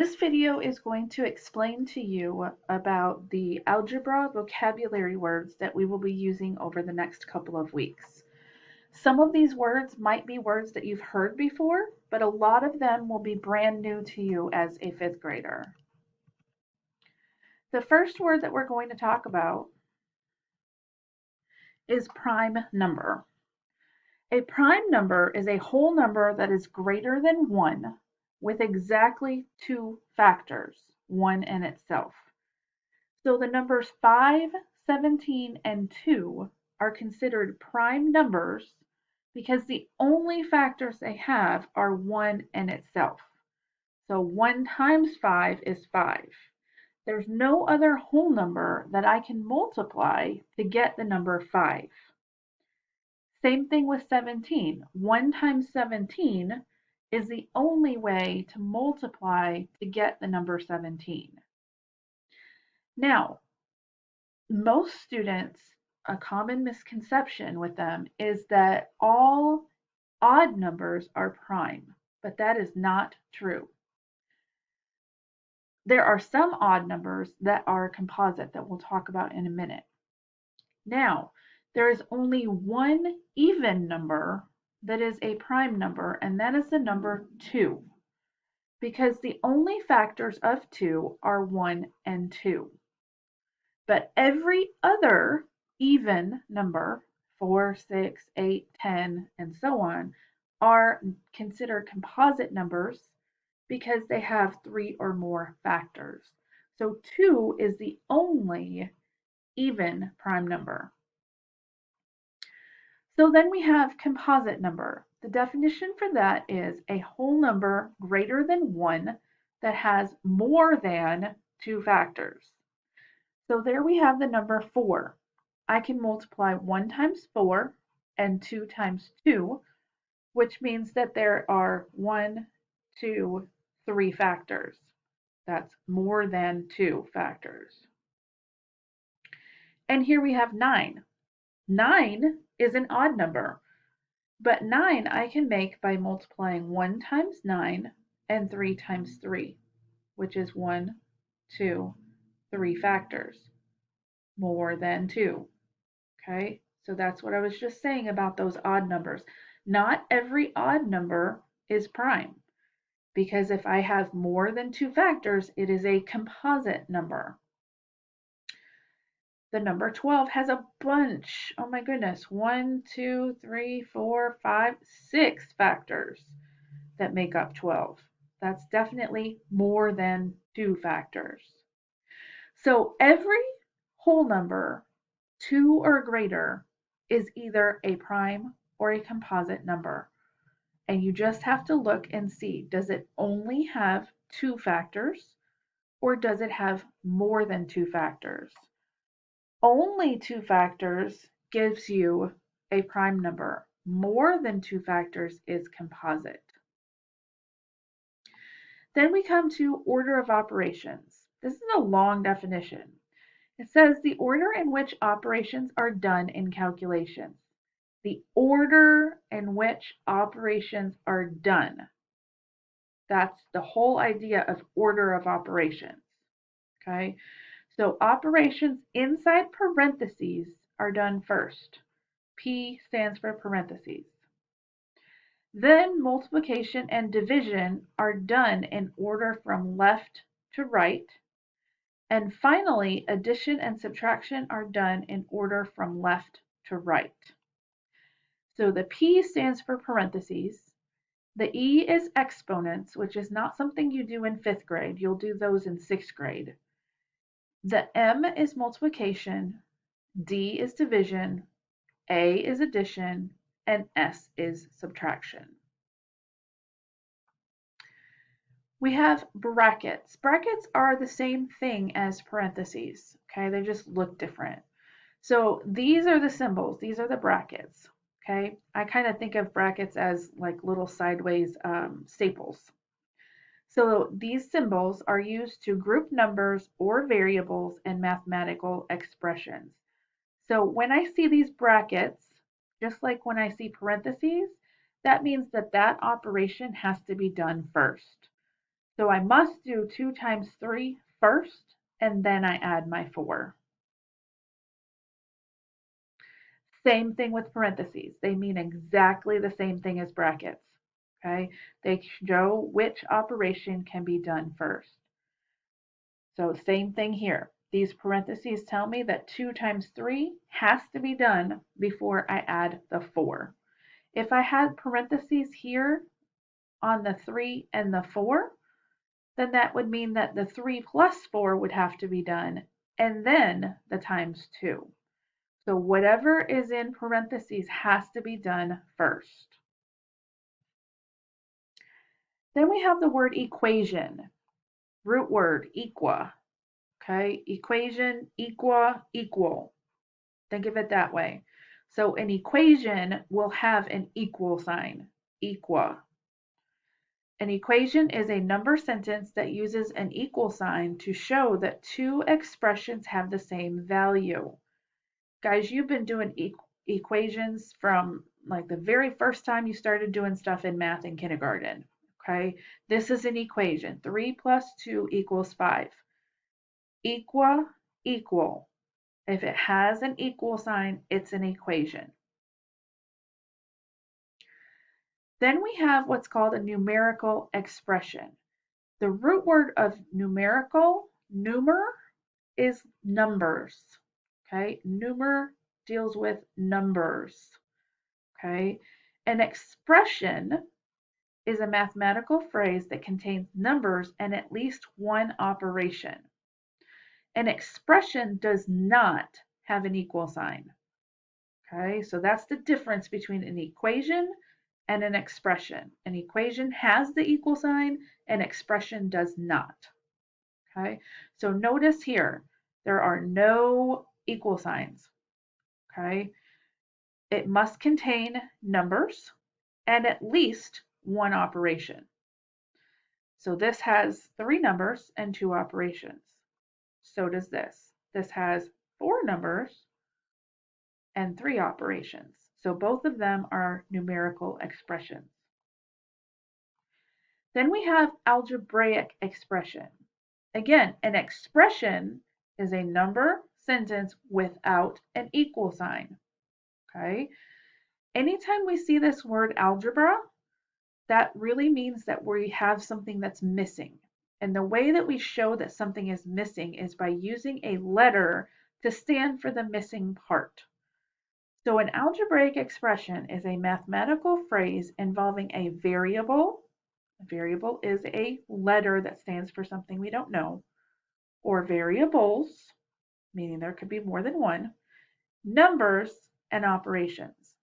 This video is going to explain to you about the algebra vocabulary words that we will be using over the next couple of weeks. Some of these words might be words that you've heard before, but a lot of them will be brand new to you as a fifth grader. The first word that we're going to talk about is prime number. A prime number is a whole number that is greater than 1 with exactly 2 factors, 1 in itself. So the numbers 5, 17, and 2 are considered prime numbers because the only factors they have are 1 in itself. So 1 times 5 is 5. There's no other whole number that I can multiply to get the number 5. Same thing with 17. 1 times 17 is the only way to multiply to get the number 17. Now, most students, a common misconception with them is that all odd numbers are prime, but that is not true. There are some odd numbers that are composite that we'll talk about in a minute. Now, there is only one even number that is a prime number, and that is the number 2, because the only factors of 2 are 1 and 2. But every other even number, 4, 6, 8, 10, and so on, are considered composite numbers because they have 3 or more factors. So 2 is the only even prime number. So then we have composite number. The definition for that is a whole number greater than 1 that has more than 2 factors. So there we have the number 4. I can multiply 1 times 4 and 2 times 2, which means that there are 1, 2, 3 factors. That's more than 2 factors. And here we have 9. 9 is an odd number, but 9 I can make by multiplying 1 times 9 and 3 times 3, which is 1, 2, 3 factors, more than 2. Okay, so that's what I was just saying about those odd numbers. Not every odd number is prime, because if I have more than 2 factors, it is a composite number. The number 12 has a bunch, oh my goodness, 1, 2, 3, 4, 5, 6 factors that make up 12. That's definitely more than 2 factors. So every whole number 2 or greater is either a prime or a composite number. And you just have to look and see, does it only have 2 factors or does it have more than 2 factors? Only 2 factors gives you a prime number. More than 2 factors is composite. Then we come to order of operations. This is a long definition. It says the order in which operations are done in calculations. The order in which operations are done. That's the whole idea of order of operations. Okay, so operations inside parentheses are done first. P stands for parentheses. Then multiplication and division are done in order from left to right. And finally, addition and subtraction are done in order from left to right. So the P stands for parentheses. The E is exponents, which is not something you do in 5th grade. You'll do those in 6th grade. The M is multiplication, D is division, A is addition, and S is subtraction. We have brackets. Brackets are the same thing as parentheses, okay? They just look different. So these are the symbols. These are the brackets, okay? I kind of think of brackets as like little sideways staples. So these symbols are used to group numbers or variables in mathematical expressions. So when I see these brackets, just like when I see parentheses, that means that that operation has to be done first. So I must do 2 times 3 first, and then I add my 4. Same thing with parentheses. They mean exactly the same thing as brackets. Okay, they show which operation can be done first. So same thing here. These parentheses tell me that 2 times 3 has to be done before I add the 4. If I had parentheses here on the 3 and the 4, then that would mean that the 3 plus 4 would have to be done, and then the times 2. So whatever is in parentheses has to be done first. Then we have the word equation, root word equa. Okay, equation, equa, equal. Think of it that way. So an equation will have an equal sign, equa. An equation is a number sentence that uses an equal sign to show that two expressions have the same value. Guys, you've been doing equations from like the very first time you started doing stuff in math in kindergarten. Okay, this is an equation. 3 plus 2 equals 5. Equa, equal. If it has an equal sign, it's an equation. Then we have what's called a numerical expression. The root word of numerical, numer, is numbers. Okay, numer deals with numbers. Okay, an expression is a mathematical phrase that contains numbers and at least one operation. An expression does not have an equal sign. Okay, so that's the difference between an equation and an expression. An equation has the equal sign, an expression does not. Okay, so notice here, there are no equal signs. Okay, it must contain numbers and at least one operation. So this has 3 numbers and 2 operations. So does this. This has 4 numbers and 3 operations. So both of them are numerical expressions. Then we have algebraic expression. Again, an expression is a number sentence without an equal sign. Okay? Anytime we see this word algebra, that really means that we have something that's missing. And the way that we show that something is missing is by using a letter to stand for the missing part. So an algebraic expression is a mathematical phrase involving a variable. A variable is a letter that stands for something we don't know, or variables, meaning there could be more than one, numbers, and operations.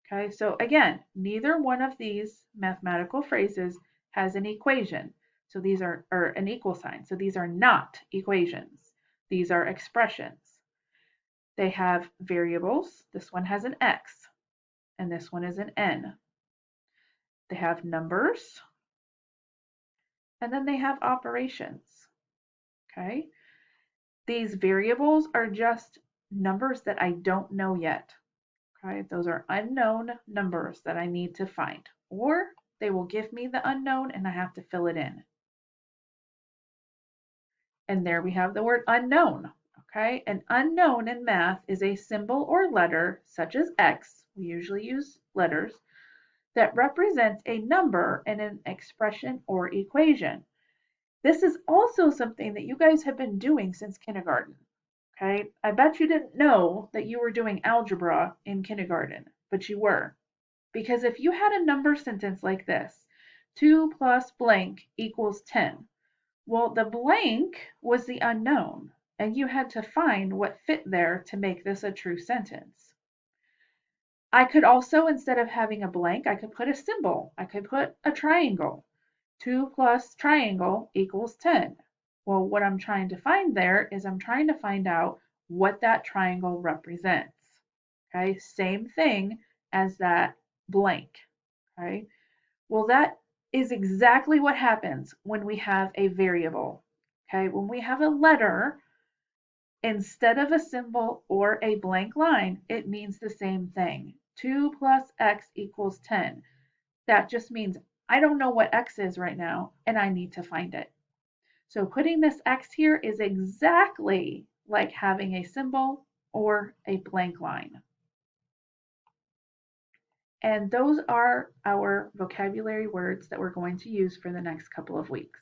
Okay, so again, neither one of these mathematical phrases has an equation. So these are, or an equal sign. So these are not equations. These are expressions. They have variables. This one has an x, and this one is an n. They have numbers, and then they have operations. Okay, these variables are just numbers that I don't know yet. Okay, those are unknown numbers that I need to find, or they will give me the unknown and I have to fill it in. And there we have the word unknown. Okay, an unknown in math is a symbol or letter, such as X, we usually use letters, that represents a number in an expression or equation. This is also something that you guys have been doing since kindergarten. Okay, I bet you didn't know that you were doing algebra in kindergarten, but you were. Because if you had a number sentence like this, 2 plus blank equals 10, well, the blank was the unknown, and you had to find what fit there to make this a true sentence. I could also, instead of having a blank, I could put a symbol. I could put a triangle. 2 plus triangle equals 10. Well, what I'm trying to find there is I'm trying to find out what that triangle represents. Okay, same thing as that blank. Okay, well, that is exactly what happens when we have a variable. Okay, when we have a letter, instead of a symbol or a blank line, it means the same thing. 2 plus x equals 10. That just means I don't know what x is right now, and I need to find it. So putting this x here is exactly like having a symbol or a blank line. And those are our vocabulary words that we're going to use for the next couple of weeks.